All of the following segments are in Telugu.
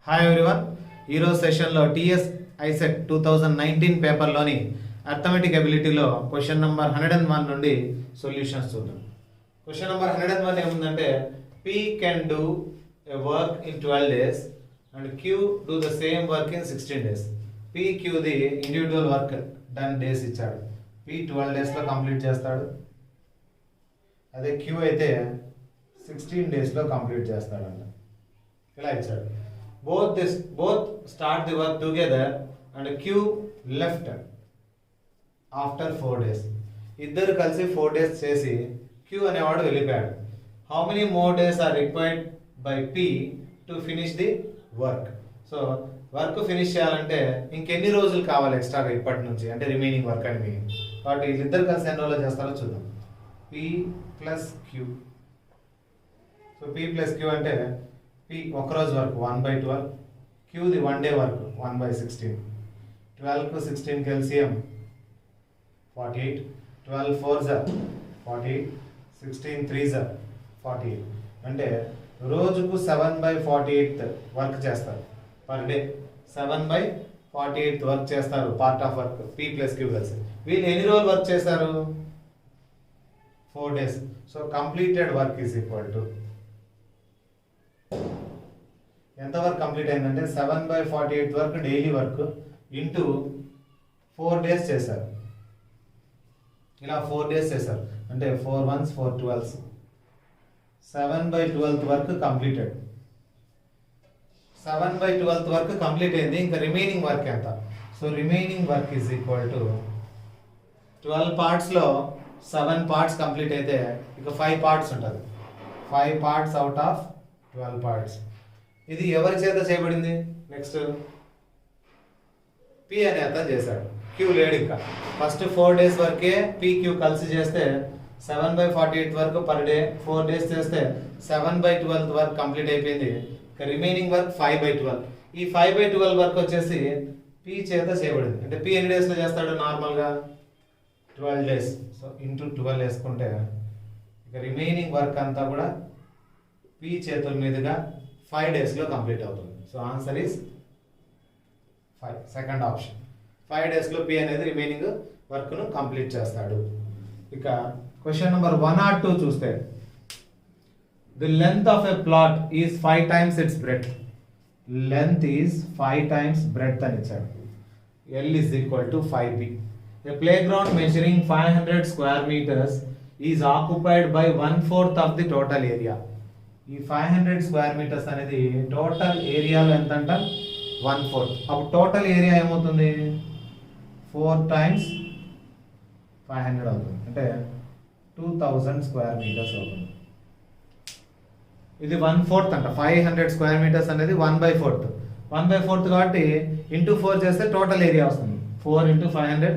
Hi everyone. ఈరోజు సెషన్లో టీఎస్ ఐసెట్ 2019 పేపర్లోని అర్థమెటిక్ అబిలిటీలో క్వశ్చన్ నెంబర్ 101 నుండి సొల్యూషన్స్ చూద్దాం. క్వశ్చన్ నెంబర్ 101 ఏముందంటే P can do a work in 12 days and Q do the same work in 16 days. P, Q the individual work done days ఇచ్చాడు. P 12 డేస్లో కంప్లీట్ చేస్తాడు, అదే Q అయితే 16 డేస్లో కంప్లీట్ చేస్తాడంట. ఇలా ఇచ్చాడు. both start the work together and Q left after 4 days. ఇద్దరు కలిసి 4 డేస్ చేసి Q అనేవాడు వెళ్ళిపోయాడు. How many more days are required by P to finish the work. So work finish చేయాలంటే ఇంకెన్ని రోజులు కావాలి ఎక్స్ట్రాగా ఇప్పటి నుంచి, అంటే రిమైనింగ్ వర్క్ అని మీనింగ్. కాబట్టి వీళ్ళిద్దరు కలిసి ఎన్ని రోజులు చేస్తారో చూద్దాం. P plus Q. So P plus Q అంటే P ఒకరోజు work 1/12, Q the 1 day work 1/16. 12కు 16 LCM 48, 12 4s 48, 16 3s 48. అంటే రోజుకు 7/48 వర్క్ చేస్తారు పర్ డే. 7/48 వర్క్ చేస్తారు, part of work P plus Q కలిసి. వీళ్ళు ఎన్ని రోజులు వర్క్ చేశారు? 4 days. So completed work is equal to ఎంత వర్క్ కంప్లీట్ అయిందంటే 7/48 work daily work into 4 days చేశారు. ఇలా 4 డేస్ చేశారు అంటే 4 1s 4 12s. 7/12 work completed. 7/12 work complete అయింది. ఇంకా రిమైనింగ్ వర్క్ ఎంత? So remaining work is equal to 12 పార్ట్స్లో 7 parts complete అయితే ఇక 5 పార్ట్స్ ఉంటుంది. 5 పార్ట్స్ అవుట్ ఆఫ్ 12 పార్ట్స్. ఇది ఎవరి చేత చేయబడింది? నెక్స్ట్ P అనే అతను చేశాడు, Q లేడు. ఇంకా ఫస్ట్ 4 డేస్ వరకే P Q కలిసి చేస్తే 7/48 వరకు పర్ డే. 4 డేస్ చేస్తే 7/12 వర్క్ కంప్లీట్ అయిపోయింది. ఇక రిమైనింగ్ వర్క్ 5/12. ఈ 5/12 వర్క్ వచ్చేసి P చేత చేయబడింది. అంటే P ఎన్ని డేస్లో చేస్తాడు నార్మల్గా? 12 డేస్. సో ఇంటూ 12 వేసుకుంటే ఇక రిమైనింగ్ వర్క్ అంతా కూడా P చేతుల మీదుగా 5 డేస్లో కంప్లీట్ అవుతుంది. So answer is 5, second option. 5 డేస్లో P అనేది రిమైనింగ్ వర్క్ను కంప్లీట్ చేస్తాడు. ఇక క్వశ్చన్ నెంబర్ 1 or 2 చూస్తే the length of a plot is 5 times it's breadth. Length is 5 times breadth అని ఇచ్చాడు. L is equal to 5B. A playground measuring 500 square meters is occupied by 1/4 of the total area. ఈ 500 స్క్వేర్ మీటర్స్ అనేది టోటల్ ఏరియాలో ఎంత అంట? 1/4. అప్పుడు టోటల్ ఏరియా ఏమవుతుంది? 4 times 500 అవుతుంది, అంటే 2000 స్క్వేర్ మీటర్స్ అవుతుంది. ఇది 1/4 అంట. 500 స్క్వేర్ మీటర్స్ అనేది 1/4. 1/4 కాబట్టి ఇంటూ 4 చేస్తే టోటల్ ఏరియా వస్తుంది. 4 into 500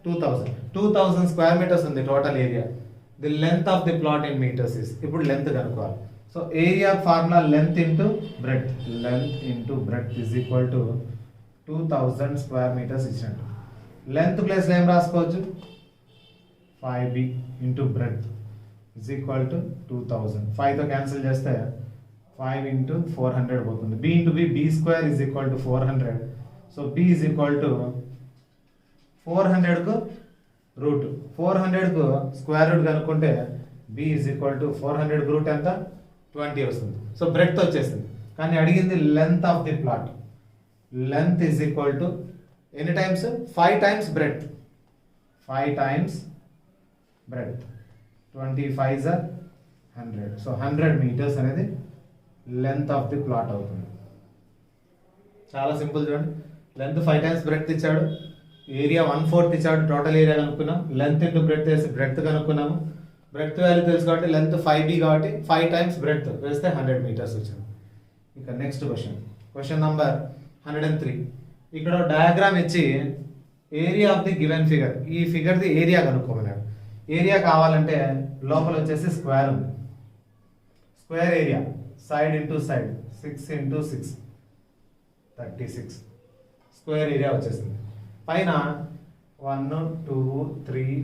2000 స్క్వేర్ మీటర్స్ ఉంది total area. The length of the plot in meters is. ఇప్పుడు లెంత్ కనుక్కోవాలి. So area formula length into breadth. Length into breadth is equal to 2000 square meters ఇచ్చినట్టు. లెంత్ ప్లేస్లో ఏం రాసుకోవచ్చు? 5B into breadth is equal to 2000. 5తో క్యాన్సిల్ చేస్తే 5 into 400 పోతుంది. B into B square is equal to 400. So B is equal to 400కు రూట్. 400కు స్క్వేర్ రూట్ కనుక్కుంటే B ఈజ్ ఈక్వల్ టు 400కు రూట్ ఎంత? 20 వస్తుంది. సో బ్రెడ్త్ వచ్చేసింది. కానీ అడిగింది length of the plot. Length is equal to ఎన్ని times? 5 times breadth. 5 times breadth. 25s 100. So 100 meters అనేది లెంత్ ఆఫ్ ది ప్లాట్ అవుతుంది. చాలా సింపుల్ చూడండి. లెంత్ 5 times బ్రెడ్త్ ఇచ్చాడు, ఏరియా 1/4 ఇచ్చాడు, టోటల్ ఏరియా కనుక్కున్నాం. లెంత్ ఇంటూ బ్రెడ్త్ వేసి బ్రెడ్త్ కనుక్కున్నాము. బ్రెడ్త్ వాల్యూ తెలుసు కాబట్టి లెంత్ 5B కాబట్టి 5 times బ్రెడ్త్ వేస్తే 100 meters వచ్చింది. ఇక నెక్స్ట్ క్వశ్చన్ నంబర్ 103. ఇక్కడ డయాగ్రామ్ ఇచ్చి area of the given figure, ఈ ఫిగర్ది ఏరియా కనుక్కోమన్నాడు. ఏరియా కావాలంటే లోపల వచ్చేసి స్క్వేర్ ఉంది. Square area side into side 6 into 6 36 square area వచ్చేసింది. పైన 1 2 3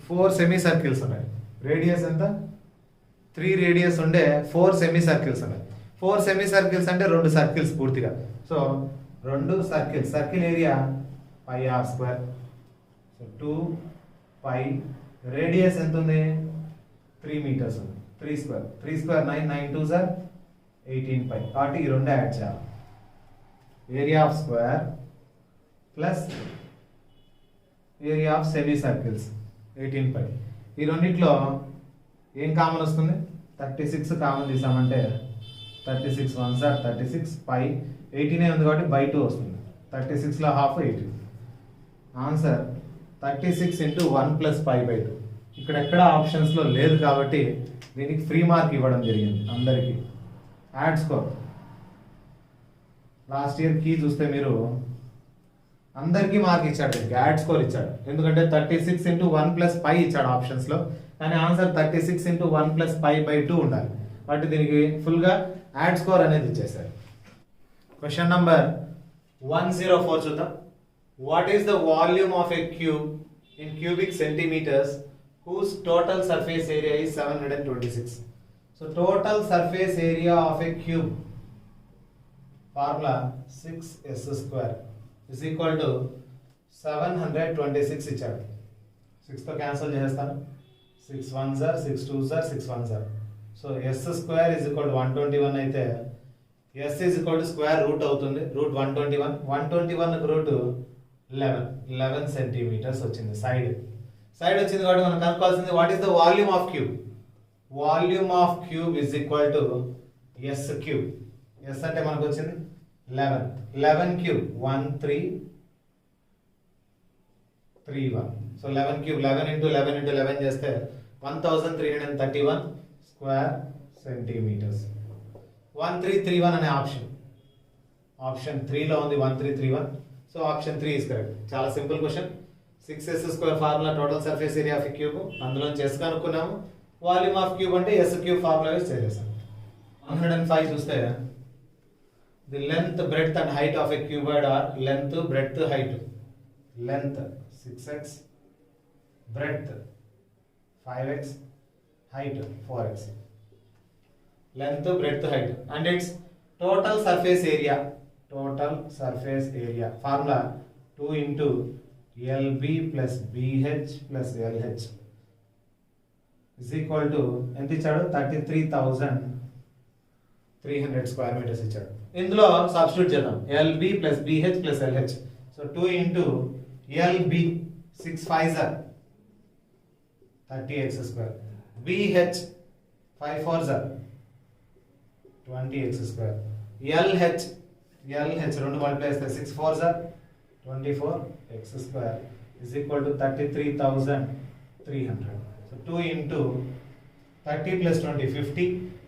4 సెమీ సర్కిల్స్ ఉన్నాయి. రేడియస్ ఎంత? 3 రేడియస్ ఉండే 4 సెమీ సర్కిల్స్ ఉన్నాయి. 4 సెమీ సర్కిల్స్ అంటే 2 సర్కిల్స్ పూర్తిగా. So 2 circles, circle area pi r square. So 2 pi, radius ఎంత ఉంది 3 మీటర్స్ ఉంది. 3 స్క్వేర్, 3 స్క్వేర్ 9, 9 2 సార్ 18 పై. కాబట్టి ఈ రెండు యాడ్ చేయాలి. Area of square plus area of semi circles 18 పై. ఈ రెండిట్లో ఏం కామన్ వస్తుంది? 36 కామన్ తీసామంటే 36 1 సార్ 36 పై, 18 ఉంది కాబట్టి బై 2 వస్తుంది. 36లో half 18. Answer 36 into 1 plus pi by 2. ఇక్కడ ఎక్కడ ఆప్షన్స్లో లేదు కాబట్టి దీనికి ఫ్రీ మార్క్ ఇవ్వడం జరిగింది అందరికీ. Add score last year key చూస్తే మీరు అందరికీ మార్క్ ఇచ్చాడు, దీనికి యాడ్ స్కోర్ ఇచ్చాడు. ఎందుకంటే 36 ఇంటూ 1 ప్లస్ పై ఇచ్చాడు ఆప్షన్స్లో, కానీ answer 36 into 1 plus pi by 2 ఉండాలి. కాబట్టి దీనికి ఫుల్గా యాడ్ స్కోర్ అనేది ఇచ్చేసారు. క్వశ్చన్ నంబర్ 104 చూద్దాం. What is the volume of a cube in cubic centimetres whose total surface area is 726? So total surface area of a cube, formula 6s square is equal to 726 ఇచ్చాడు. 6 తో క్యాన్సిల్ చేస్తాను. 6 1s are 6 2s are 6 1s are. So s square is equal to 121 అయితే s is equal to square root అవుతుంది. root 121, 121 root 11 సెంటీమీటర్స్ వచ్చింది. సైడ్ వచ్చింది కాబట్టి మనం కనుక్కోవాల్సింది what is the volume of cube. Volume of cube is equal to S cube. S అంటే మనకు వచ్చింది 11 cube 1331. So 11 cube 11 into 11 into 11 చేస్తే 1331 స్క్వేర్ సెంటీమీటర్స్. 1331 అనే ఆప్షన్ 3లో ఉంది 1331. So option 3 is correct. చాలా simple question. 6s square formula total surface area of cube, అందులో చేసి కనుక్కున్నాము. వాల్యూమ్ ఆఫ్ క్యూబ్ అంటే ఎస్ క్యూబ్ ఫార్ములా యూస్ చేసేసాం. 105 చూస్తే the length breadth and height of a cuboid are length breadth height. Length 6x, breadth 5x, height 4x. Length breadth height and its total surface area. Formula 2 into LB plus BH plus LH is equal to ఎంత ఇచ్చాడు? 33,300 స్క్వేర్ మీటర్స్ ఇచ్చాడు. ఇందులో సబ్స్టిట్యూట్ చేద్దాం. LB plus BH plus LH. So 2 into LB 6 5s are 30x square. BH 5 4s are 20x square. LH రెండు మల్టిప్లై చేస్తే 6 4s are 24x square is equal to 33,300. So 2 into 30 plus 20 50,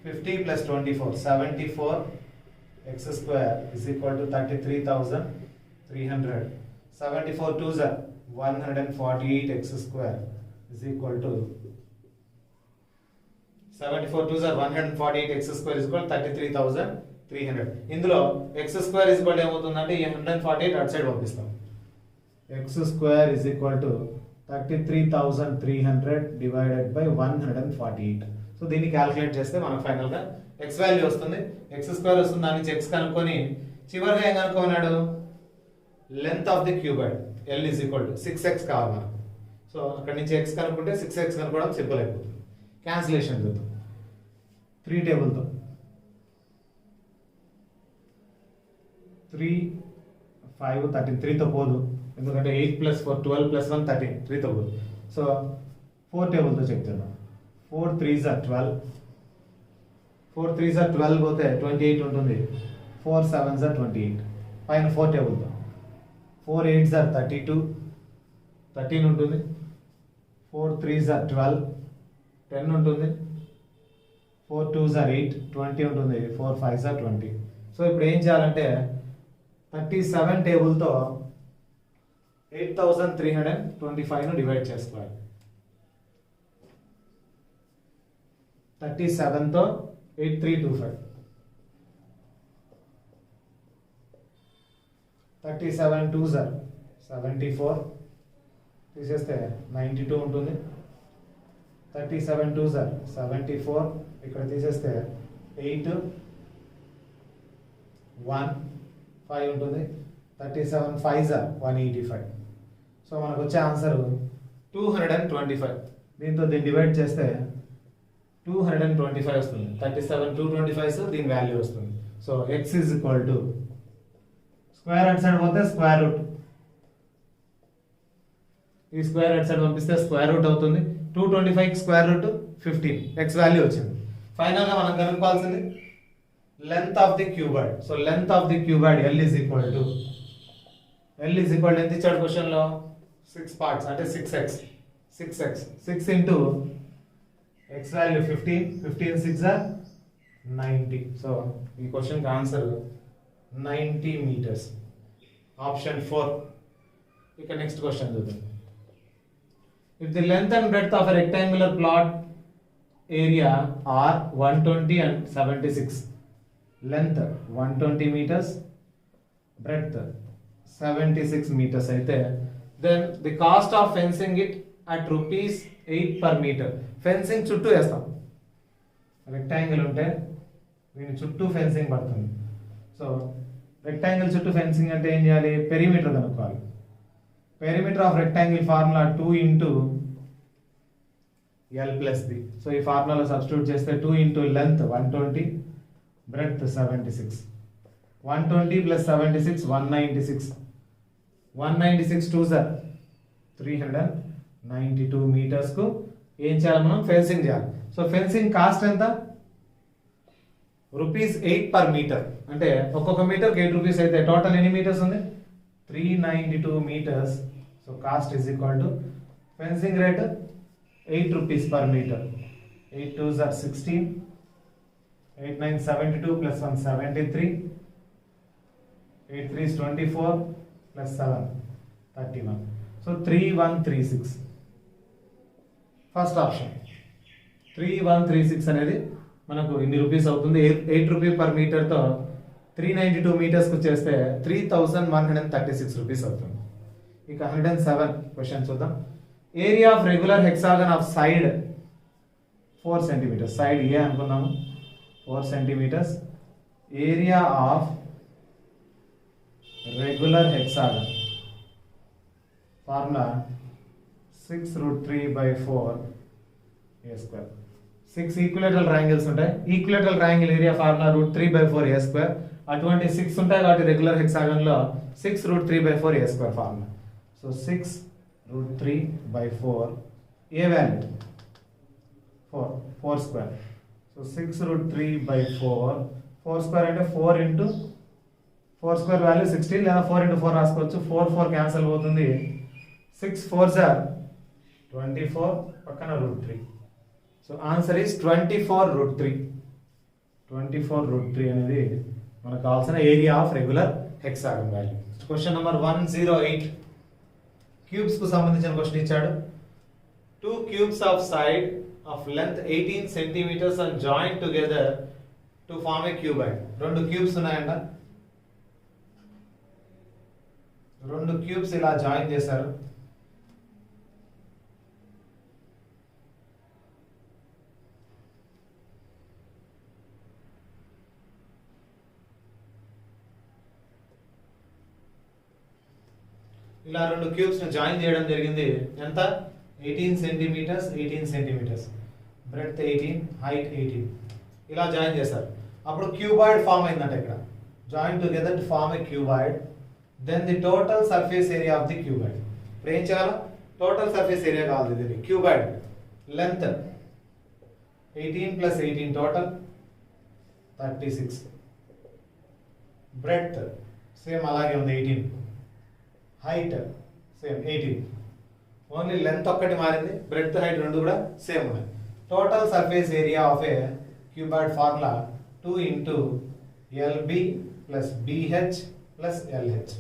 50 plus 24 74x square is equal to 33,300. 74 2s are 148x square is equal to 74 2s are 148x square is equal to 33,300. ఇందులో x square is equal to ఏమవుతుందంటే ఈ 148 అటు సైడ్ పంపిస్తాం. x square is equal to 33,300 divided by 148. So దీన్ని క్యాలిక్యులేట్ చేస్తే మనకు ఫైనల్ గా x వాల్యూ వస్తుంది. x square వస్తుంది. దాని నుంచి x కనుక్కొని చివరిగా ఏం కనుక్కున్నాడు? Length of the cuboid L is equal to 6x కావాలి మనకు. సో అక్కడ నుంచి x కనుక్కుంటే 6x కనుక్కోవడం సింపుల్ అయిపోతుంది. క్యాన్సిలేషన్ చూద్దాం 3 టేబుల్తో. 3 5 13 3తో పోదు, ఎందుకంటే 8 plus 4 12 plus 1 13 3తో పోదు. సో 4 టేబుల్తో చెక్ చేద్దాం. 4 3s are 12, 4 3s are 12 పోతే 28 ఉంటుంది. 4 7s are 28. పైన 4 టేబుల్తో 4 8s are 32, 13 ఉంటుంది. 4 3s are 12, 10 ఉంటుంది. 4 2s are 8, 20 ఉంటుంది. 4 5s are 20. సో ఇప్పుడు ఏం చేయాలంటే 37 టేబుల్తో 8,325ను డివైడ్ చేసుకోవాలి. 37తో 8325. 37 2s are 74, తీసేస్తే 92 ఉంటుంది. 37 2 సార్ 74, ఇక్కడ తీసేస్తే 8 1 5 ఉంటుంది, 37 5 సార్ 185. సో మనకు వచ్చే ఆన్సర్ 225. దీంతో దీన్ని డివైడ్ చేస్తే 225 వస్తుంది. 37 225 దీని వాల్యూ వస్తుంది. So x is equal to square at side పోతే స్క్వేర్ రూట్, ఈ స్క్వేర్ అట్ సైడ్ పంపిస్తే స్క్వేర్ రూట్ అవుతుంది. 225 స్క్వేర్ రూట్ 15, ఎక్స్ వాల్యూ వచ్చింది. ఫైనల్ గా మనం కనుక్కోవాల్సింది length of the cuboid. So length of the cuboid L is equal to ఎంత ఇచ్చాడు క్వశ్చన్ లో 6 పార్ట్స్ అంటే 6x ఇంటూ x వాల్యూ 15 6 are 90. సో ఈ క్వశ్చన్ కి ఆన్సర్ 90 మీటర్స్, ఆప్షన్ 4. ఇక నెక్స్ట్ క్వశ్చన్ చూద్దాం. If the length and breadth of a rectangular plot area are 120 and 76, length 120 meters, breadth 76 meters అయితే, then the cost of fencing it at rupees 8 per meter. Fencing చుట్టూ వేస్తాం, రెక్టాంగిల్ ఉంటే దీని చుట్టూ ఫెన్సింగ్ పడుతుంది. సో రెక్టాంగిల్ చుట్టూ ఫెన్సింగ్ అంటే ఏం చేయాలి, పెరిమీటర్ కనుక్కోవాలి. Perimeter of rectangle formula 2 into L plus B. So ఈ ఫార్ములాలో సబ్స్టిట్యూట్ చేస్తే 2 into లెంత్ 120, బ్రెడ్త్ 76. 120 plus 76 196. 196 2 సార్ 392 మీటర్స్ కు ఏం చేయాలి, మనం ఫెన్సింగ్ చేయాలి. సో ఫెన్సింగ్ కాస్ట్ ఎంత, ₹8 పర్ మీటర్. అంటే ఒక్కొక్క మీటర్కి 8 రూపీస్ అయితే టోటల్ ఎన్ని మీటర్స్ ఉంది, 392 meters. So cost is equal to fencing rate 8 rupees per meter. 8 2s are 16, 8 9 72 plus 1 73, 8 3 is 24 plus 7 31. So 3136. First option 3136 అనేది మనకు ఇన్ని రూపీస్ అవుతుంది. 8 రూపీ పర్ మీటర్ తో 392 మీటర్స్ కు చేస్తే 3136 రూపీస్ అవుతుంది. ఇక 107 క్వశ్చన్ చూద్దాం. Area of regular hexagon of side 4 centimeters, side A అనుకున్నాము 4 centimeters. Area of regular hexagon formula 6√3/4 a square. 6 equilateral triangles ఉంటాయి. Equilateral triangle area formula √3/4 a square. అటువంటి 6 ఉంటాయి కాబట్టి రెగ్యులర్ హెక్సాగన్ లో 6√3/4 a square formula. So 6√3/4 A value 4 square. So 6√3/4 4 square అంటే 4 into 4 స్క్వేర్ వాల్యూ 16 లేదా 4 into 4 రాసుకోవచ్చు. 4 క్యాన్సిల్ అవుతుంది. 6 4s are 24, పక్కన √3. So answer is 24√3. 24√3 అనేది మనకు కావాల్సిన area of regular hexagon value. Question number 108 cubes కు సంబంధించిన క్వశ్చన్ ఇచ్చాడు. 2 cubes of side of length 18 centimeters and joined together to form a cuboid. రెండు క్యూబ్స్ ఉన్నాయంట. రెండు క్యూబ్స్ ఇలా జాయిన్ చేశారు. ఇలా రెండు క్యూబ్స్ ని జాయిన్ చేయడం జరిగింది. ఎంత 18 సెంటీమీటర్స్, బ్రెడ్త్ 18, హైట్ 18. ఇలా జాయిన్ చేశారు. అప్పుడు క్యూబాయిడ్ ఫామ్ అయిందంట. ఇక్కడ join together to form a cuboid. Then the total surface area of the cuboid. ఇప్పుడు ఏం చేయాలి, టోటల్ సర్ఫేస్ ఏరియా కావాలి. ఇది క్యూబాయిడ్ లెంత్ 18 + 18 టోటల్ 36. బ్రెడ్త్ సేమ్ అలాగే ఉంది 18, హైట్ సేమ్ 18. ఓన్లీ లెంత్ ఒక్కటి మారింది, బ్రెడ్త్ హైట్ రెండు కూడా సేమ్ ఉన్నాయి. Total surface area of A cuboid formula 2 into LB + BH + LH.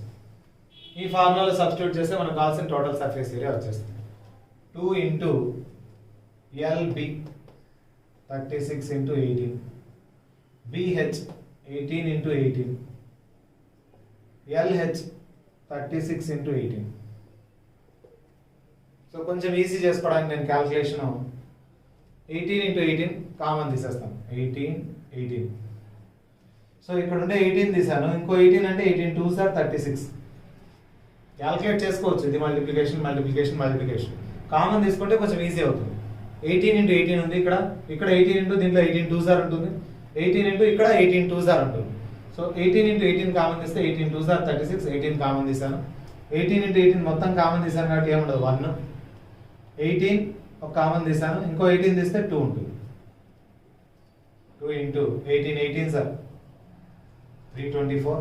ఈ ఫార్ములాలో సబ్స్టిట్యూట్ చేస్తే మనకు కావాల్సిన టోటల్ సర్ఫేస్ ఏరియా వచ్చేస్తుంది. 2 into LB 36 into 18, BH 18 into 18, LH 36 into 18. So కొంచెం ఈజీ చేసుకోవడానికి నేను క్యాల్కులేషన్ 18 into 18 కామన్ తీసేస్తాం, 18. సో ఇక్కడ ఉండే 18 తీసాను, ఇంకో 18 అంటే 18 2s are 36. క్యాల్కులేట్ చేసుకోవచ్చు, ఇది మల్టిప్లికేషన్ కామన్ తీసుకుంటే కొంచెం ఈజీ అవుతుంది. 18 into 18 ఉంది ఇక్కడ 18 into దీంట్లో 18 2s are ఉంటుంది, 18 into ఇక్కడ 18 2s are ఉంటుంది. సో 18 into 18 కామన్ తీస్తే 18 2s are 36, 18 కామన్ తీసాను. 18 into 18 మొత్తం కామన్ తీసాను కాబట్టి ఏముండదు 1. 18 ఒక కామన్ తీసాను, ఇంకో 18 తీస్తే 2 ఉంటుంది. 2 into 18 18 sir 324,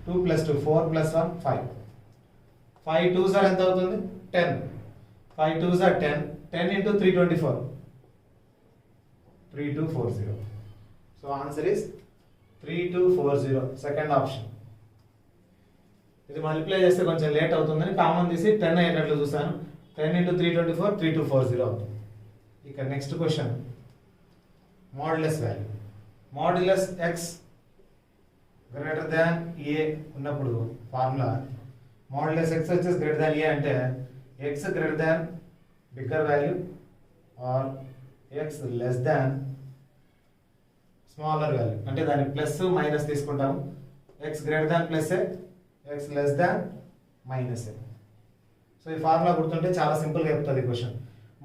2 plus 2 4 plus 1 5. 5 2s are ఎంత అవుతుంది 10. 5 2s are 10. 10 into 324 3240. So answer is 3240, second option. ఇది మల్టిప్లై చేస్తే కొంచెం లేట్ అవుతుందని కామన్ తీసి 10 అయ్యేటట్లు చూసాను. 10 into 324 3240 అవుతుంది. ఇక next question, modulus value. Modulus x greater than a ఉన్నప్పుడు ఫార్ములా మోడ్యులస్ x వచ్చేసి గ్రేటర్ దాన్ a అంటే x greater than bigger value or x less than smaller value, అంటే దాని ప్లస్ మైనస్ తీసుకుంటాము. x greater than plus a, x less than minus a. So ఈ ఫార్ములా గుర్తుంటే చాలా సింపుల్ గా చెప్తుంది question.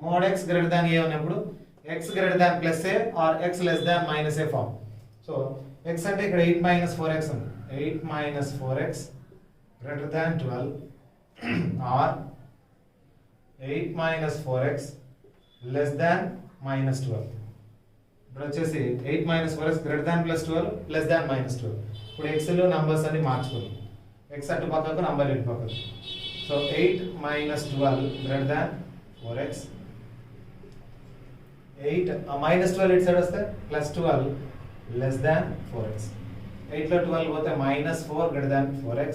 Mod x greater than a ఉన్నప్పుడు x greater than plus a or x less than minus A form. So x అంటే ఇక్కడ 8 minus 4x ఉంది, 8 minus 4x greater than 12 or 8 minus 4x less than minus 12. ఇప్పుడు వచ్చేసి 8 minus 4x greater than plus 12 less than minus 12. ఇప్పుడు x లో నంబర్స్ అన్ని మార్చుకోండి, x అటు పక్కకు నంబర్ ఇటు పక్కకు. So 8 minus 12 greater than 4x, 8 minus 12 ఇటు సైడ్ వస్తే ప్లస్ 12 లెస్ దాన్ 4x. 8 లో 12 పోతే minus 4 greater than 4x.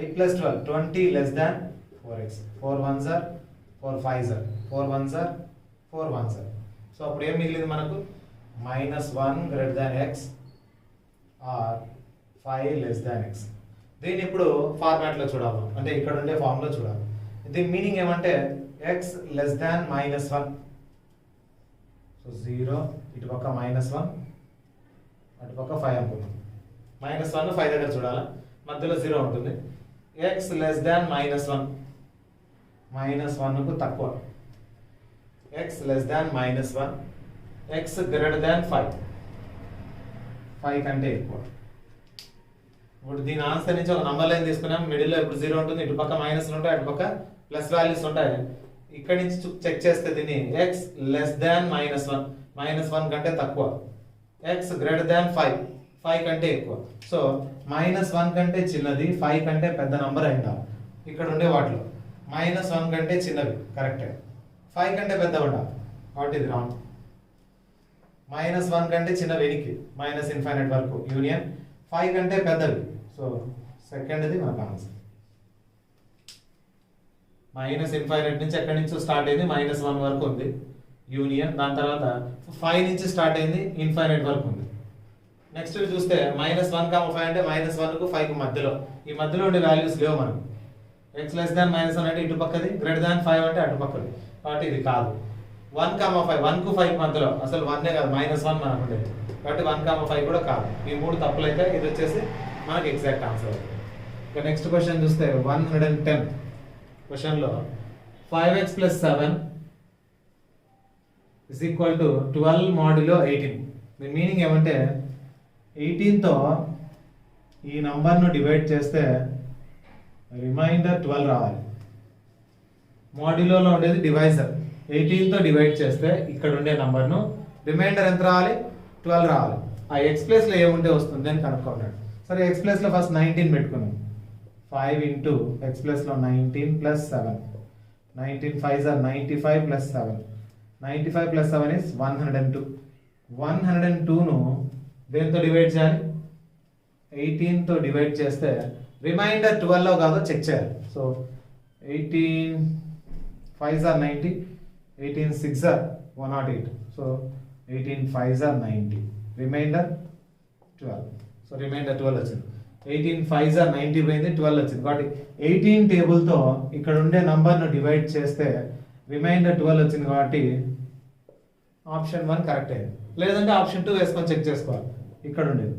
8 plus 12 20 less than 4x. 4 1s are 4 5s are 4 1s are 4 1s are. So అప్పుడు ఏం మిగిలింది మనకు -1 greater than x or 5 less than x. దీన్ని ఇప్పుడు ఫార్మాట్ లో చూడాలి, అంటే ఇక్కడ ఉండే ఫార్మ్ లో చూడాలి. దీని మీనింగ్ ఏమంటే x లెస్ దాన్ -1. సో 0 ఇటు పక్క -1 అటు పక్క 5 అనుకున్నాం. -1 5 దగ్గర చూడాలా, మధ్యలో 0 ఉంటుంది. x లెస్ దాన్ -1, -1 కు తక్కువ. x లెస్ దాన్ -1, x గ్రేటర్ దాన్ 5, 5 కంటే ఎక్కువ. ఇప్పుడు దీని ఆన్సర్ నుంచి ఒక నంబర్ లైన్ తీసుకున్నాం, మిడిల్లో ఇప్పుడు 0 ఉంటుంది, ఇటు పక్క మైనస్లు ఉంటాయి, అటు పక్క ప్లస్ వాల్యూస్ ఉంటాయి. ఇక్కడ నుంచి చెక్ చేస్తే దీన్ని x లెస్ దాన్ -1, -1 కంటే తక్కువ. x గ్రేటర్ దాన్ 5, 5 కంటే ఎక్కువ. సో -1 కంటే చిన్నది 5 కంటే పెద్ద నంబర్ అయిందా ఇక్కడ ఉండే వాటిలో. -1 కంటే చిన్నవి కరెక్టే, 5 కంటే పెద్ద ఉండాలి కాబట్టి ఇది రాంగ్. -1 కంటే చిన్న వెనికి -∞ వరకు యూనియన్, 5 కంటే పెద్దవి. సో సెకండ్ది మనకు ఆన్సర్. -∞ నుంచి ఎక్కడి నుంచి స్టార్ట్ అయింది -1 వరకు ఉంది యూనియన్, దాని తర్వాత 5 నుంచి స్టార్ట్ అయింది ఇన్ఫైనైట్ వరకు ఉంది. నెక్స్ట్ చూస్తే -1, 5 అంటే -1 కు 5 కు మధ్యలో, ఈ మధ్యలో ఉండే వాల్యూస్ లేవు మనకు. x లెస్ దాన్ -1 అంటే ఇటు పక్కది, గ్రేటర్ దాన్ 5 అంటే అటు పక్కది, కాబట్టి ఇది కాదు. 1, 5 1 కు 5 మధ్యలో అసలు 1 కాదు -1 మనకు ఉండేది, కాబట్టి 1, 5 కూడా కాదు. ఈ మూడు తప్పులు అయితే ఇది వచ్చేసి మనకి ఎగ్జాక్ట్ ఆన్సర్ అవుతుంది. ఇక నెక్స్ట్ క్వశ్చన్ చూస్తే 110 క్వశ్చన్లో 5x + 7 = 12 మాడ్యులో 18. దీని మీనింగ్ ఏమంటే 18తో ఈ నంబర్ను డివైడ్ చేస్తే రిమైండర్ 12 రావాలి. మాడ్యులోలో ఉండేది డివైజర్, 18తో డివైడ్ చేస్తే ఇక్కడ ఉండే నంబర్ను రిమైండర్ ఎంత రావాలి 12 రావాలి. ఆ ఎక్స్ ప్లేస్లో ఏముంటే వస్తుంది అని కనుక్కున్నాడు. సరే ఎక్స్ ప్లేస్లో ఫస్ట్ 19 పెట్టుకున్నాం. 5 into x ప్లస్లో 19 + 7, 19 5s are 95 + 7, 95 + 7 is 102. 102ను దేంతో డివైడ్ చేయాలి 18తో డివైడ్ చేస్తే రిమైండర్ 12 లో కాదో చెక్ చేయాలి. So 18 5s are 90, 18 6s are 108. So 18 5s are 90, remainder 12. So remainder 12 వచ్చింది. 18 5s are 90 పోయింది, 12 వచ్చింది. కాబట్టి 18 టేబుల్తో ఇక్కడ ఉండే నంబర్ను డివైడ్ చేస్తే రిమైండర్ 12 వచ్చింది. కాబట్టి ఆప్షన్ 1 కరెక్ట్ అయింది. లేదంటే ఆప్షన్ 2 వేసుకొని చెక్ చేసుకోవాలి. ఇక్కడ ఉండేది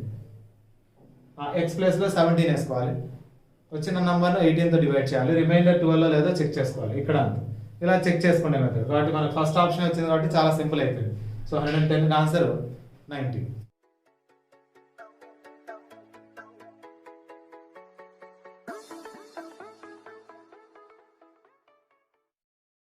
ఎక్స్ ప్లస్లో 17 వేసుకోవాలి, వచ్చిన నంబర్ను 18తో డివైడ్ చేయాలి, రిమైండర్ 12 లేదో చెక్ చేసుకోవాలి. ఇక్కడ అంత ఇలా చెక్ చేసుకునే మెథడ్ కాబట్టి మనకు ఫస్ట్ ఆప్షన్ వచ్చింది కాబట్టి చాలా సింపుల్ అయిపోయింది. సో 110కి ఆన్సర్ 90.